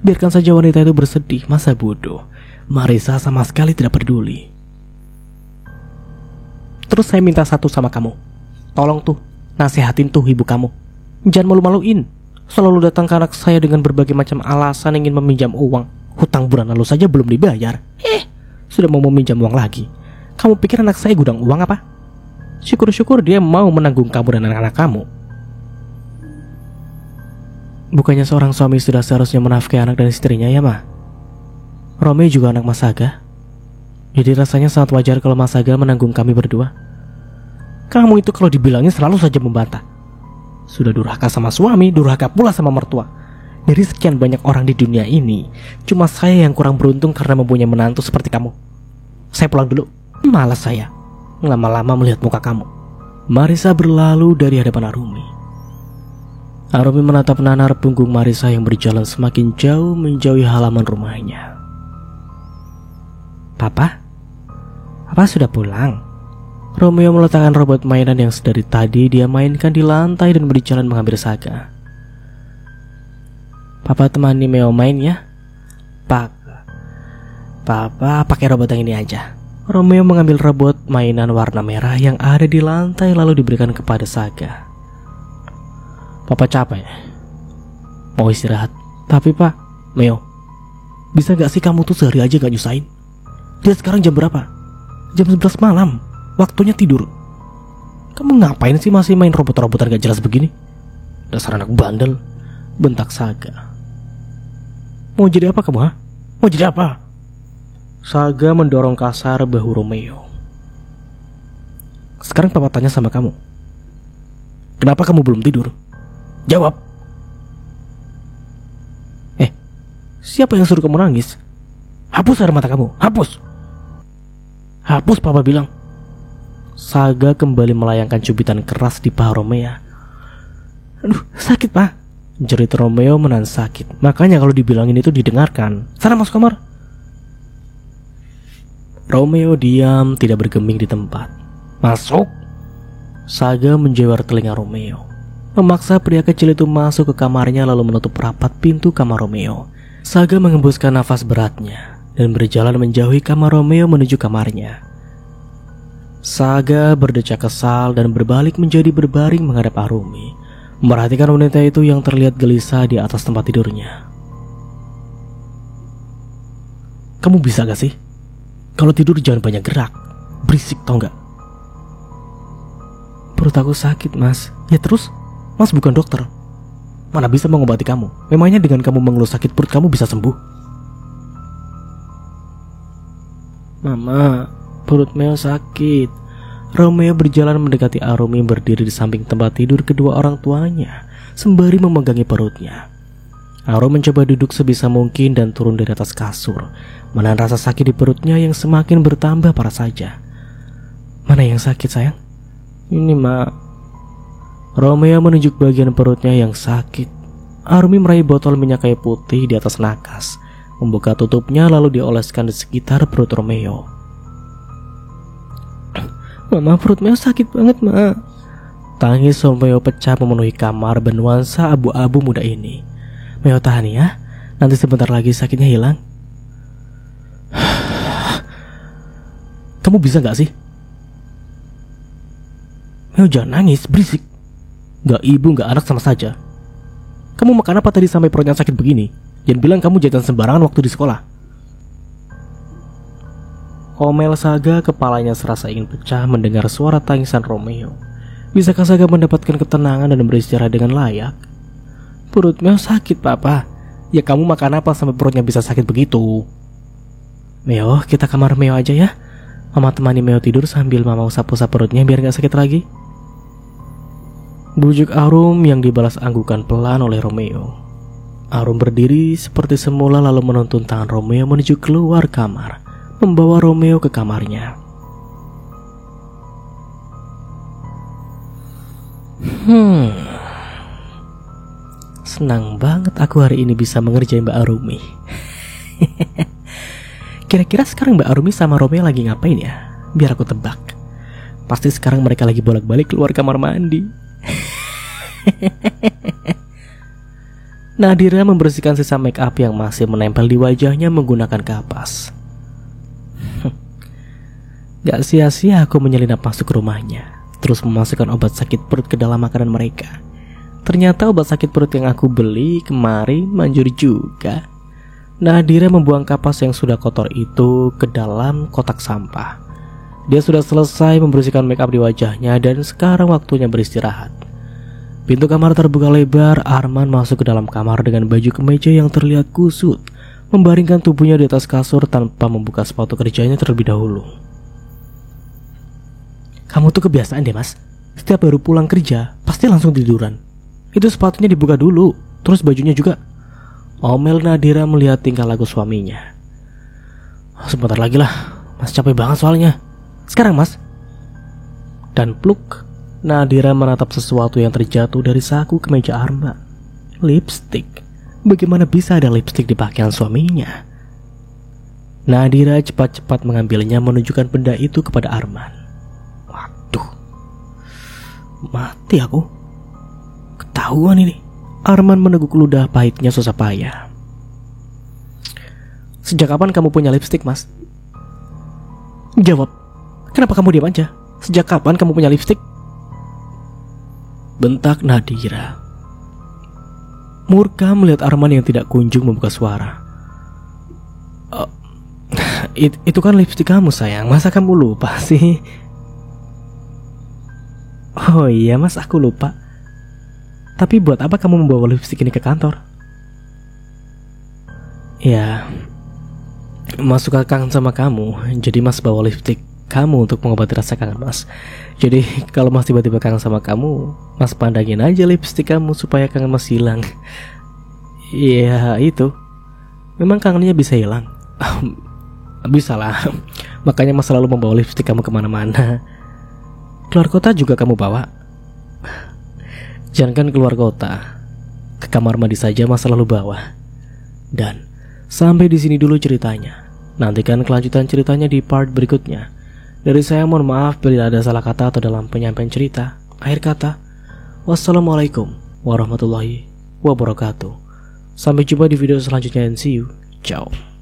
Biarkan saja wanita itu bersedih, masa bodoh. Marisa sama sekali tidak peduli. Terus saya minta satu sama kamu. Tolong tuh, nasihatin tuh ibu kamu. Jangan malu-maluin. Selalu datang ke anak saya dengan berbagai macam alasan ingin meminjam uang. Hutang bulan lalu saja belum dibayar. Sudah mau meminjam uang lagi. Kamu pikir anak saya gudang uang apa? Syukur-syukur dia mau menanggung kamu dan anak-anak kamu. Bukannya seorang suami sudah seharusnya menafkahi anak dan istrinya ya, Ma? Romeo juga anak Mas Saga. Jadi rasanya sangat wajar kalau Mas Saga menanggung kami berdua. Kamu itu kalau dibilangnya selalu saja membantah. Sudah durhaka sama suami, durhaka pula sama mertua. Dari sekian banyak orang di dunia ini, cuma saya yang kurang beruntung karena mempunyai menantu seperti kamu. Saya pulang dulu. Malas saya lama-lama melihat muka kamu. Marisa berlalu dari hadapan Arumi. Arumi menatap nanar punggung Marisa yang berjalan semakin jauh menjauhi halaman rumahnya. Papa sudah pulang? Romeo meletakkan robot mainan yang sedari tadi dia mainkan di lantai dan berjalan menghampiri Saga. Papa temani Meo main ya? Papa pakai robot yang ini aja. Romeo mengambil robot mainan warna merah yang ada di lantai lalu diberikan kepada Saga. Papa capek, mau istirahat. Tapi Pak, Meo, bisa gak sih kamu tuh sehari aja gak nyusahin? Dia sekarang jam berapa? Jam 11 malam. Waktunya tidur. Kamu ngapain sih masih main robot-robotan gak jelas begini? Dasar anak bandel, bentak Saga. Mau jadi apa kamu, ha? Mau jadi apa? Saga mendorong kasar bahu Romeo. Sekarang papa tanya sama kamu. Kenapa kamu belum tidur? Jawab. Siapa yang suruh kamu nangis? Hapus air mata kamu, hapus. Hapus, papa bilang. Saga kembali melayangkan cubitan keras di paha Romeo. Aduh, sakit, pak. Jerit Romeo menahan sakit. Makanya kalau dibilangin itu didengarkan. Sana masuk kamar. Romeo diam, tidak bergeming di tempat. Masuk. Saga menjewar telinga Romeo, memaksa pria kecil itu masuk ke kamarnya lalu menutup rapat pintu kamar Romeo. Saga mengembuskan nafas beratnya dan berjalan menjauhi kamar Romeo menuju kamarnya. Saga berdecak kesal dan berbalik menjadi berbaring menghadap Arumi, memperhatikan wanita itu yang terlihat gelisah di atas tempat tidurnya. Kamu bisa gak sih? Kalau tidur jangan banyak gerak. Berisik tau gak? Perut aku sakit, mas. Ya terus? Mas bukan dokter. Mana bisa mengobati kamu? Memangnya dengan kamu mengeluh sakit perut kamu bisa sembuh? Mama, perut Meo sakit. Romeo berjalan mendekati Arumi yang berdiri di samping tempat tidur kedua orang tuanya, sembari memegangi perutnya. Arumi mencoba duduk sebisa mungkin dan turun dari atas kasur, menahan rasa sakit di perutnya yang semakin bertambah parah saja. Mana yang sakit, sayang? Ini, Mak. Romeo menunjuk bagian perutnya yang sakit. Arumi meraih botol minyak kayu putih di atas nakas, membuka tutupnya lalu dioleskan di sekitar perut Romeo. Mama, perut Meo sakit banget, Ma. Tangis Romeo pecah memenuhi kamar bernuansa abu-abu muda ini. Meo tahan ya, nanti sebentar lagi sakitnya hilang. Kamu bisa gak sih? Meo jangan nangis, berisik. Gak ibu, gak anak sama saja. Kamu makan apa tadi sampai perutnya sakit begini? Jangan bilang kamu jajan sembarangan waktu di sekolah. Omel Saga, kepalanya serasa ingin pecah mendengar suara tangisan Romeo. Bisakah Saga mendapatkan ketenangan dan beristirahat dengan layak? Perut Meo sakit, papa. Ya kamu makan apa sampai perutnya bisa sakit begitu? Meo, kita kamar Meo aja ya. Mama temani Meo tidur sambil mama usap-usap perutnya biar gak sakit lagi. Bujuk Arum yang dibalas anggukan pelan oleh Romeo. Arum berdiri seperti semula lalu menuntun tangan Romeo menuju keluar kamar, membawa Romeo ke kamarnya. Senang banget aku hari ini bisa mengerjai Mbak Arumi. Kira-kira sekarang Mbak Arumi sama Romeo lagi ngapain ya? Biar aku tebak. Pasti sekarang mereka lagi bolak-balik keluar kamar mandi. Nadira membersihkan sisa make up yang masih menempel di wajahnya menggunakan kapas. Gak sia-sia aku menyelinap masuk ke rumahnya, terus memasukkan obat sakit perut ke dalam makanan mereka. Ternyata obat sakit perut yang aku beli kemarin manjur juga. Nadira membuang kapas yang sudah kotor itu ke dalam kotak sampah. Dia sudah selesai membersihkan make up di wajahnya dan sekarang waktunya beristirahat. Pintu kamar terbuka lebar. Arman masuk ke dalam kamar dengan baju kemeja yang terlihat kusut, membaringkan tubuhnya di atas kasur tanpa membuka sepatu kerjanya terlebih dahulu. Kamu tuh kebiasaan deh, Mas. Setiap baru pulang kerja pasti langsung tiduran. Itu sepatunya dibuka dulu, terus bajunya juga. Omel Nadira melihat tingkah laku suaminya. Sebentar lagi lah, Mas capek banget soalnya. Sekarang, Mas. Dan pluk, Nadira menatap sesuatu yang terjatuh dari saku kemeja Arman. Lipstik. Bagaimana bisa ada lipstik di pakaian suaminya? Nadira cepat-cepat mengambilnya menunjukkan benda itu kepada Arman. Waduh, mati aku. Ketahuan ini. Arman meneguk ludah pahitnya susah payah. Sejak kapan kamu punya lipstik, Mas? Jawab. Kenapa kamu diam aja? Sejak kapan kamu punya lipstik? Bentak Nadira. Murka melihat Arman yang tidak kunjung membuka suara. Itu kan lipstik kamu, sayang. Masa kamu lupa sih? Oh iya, Mas, aku lupa. Tapi buat apa kamu membawa lipstik ini ke kantor? Ya, Mas suka kangen sama kamu, jadi Mas bawa lipstick kamu untuk mengobati rasa kangen Mas. Jadi kalau Mas tiba-tiba kangen sama kamu, Mas pandangin aja lipstick kamu supaya kangen Mas hilang. Iya itu, memang kangennya bisa hilang. Bisa lah. Makanya Mas selalu membawa lipstick kamu kemana-mana. Keluar kota juga kamu bawa? Jangankan keluar kota, ke kamar mandi saja Mas selalu bawa. Dan sampai di sini dulu ceritanya. Nantikan kelanjutan ceritanya di part berikutnya. Dari saya mohon maaf bila ada salah kata atau dalam penyampaian cerita. Akhir kata, wassalamualaikum warahmatullahi wabarakatuh. Sampai jumpa di video selanjutnya and see you. Ciao.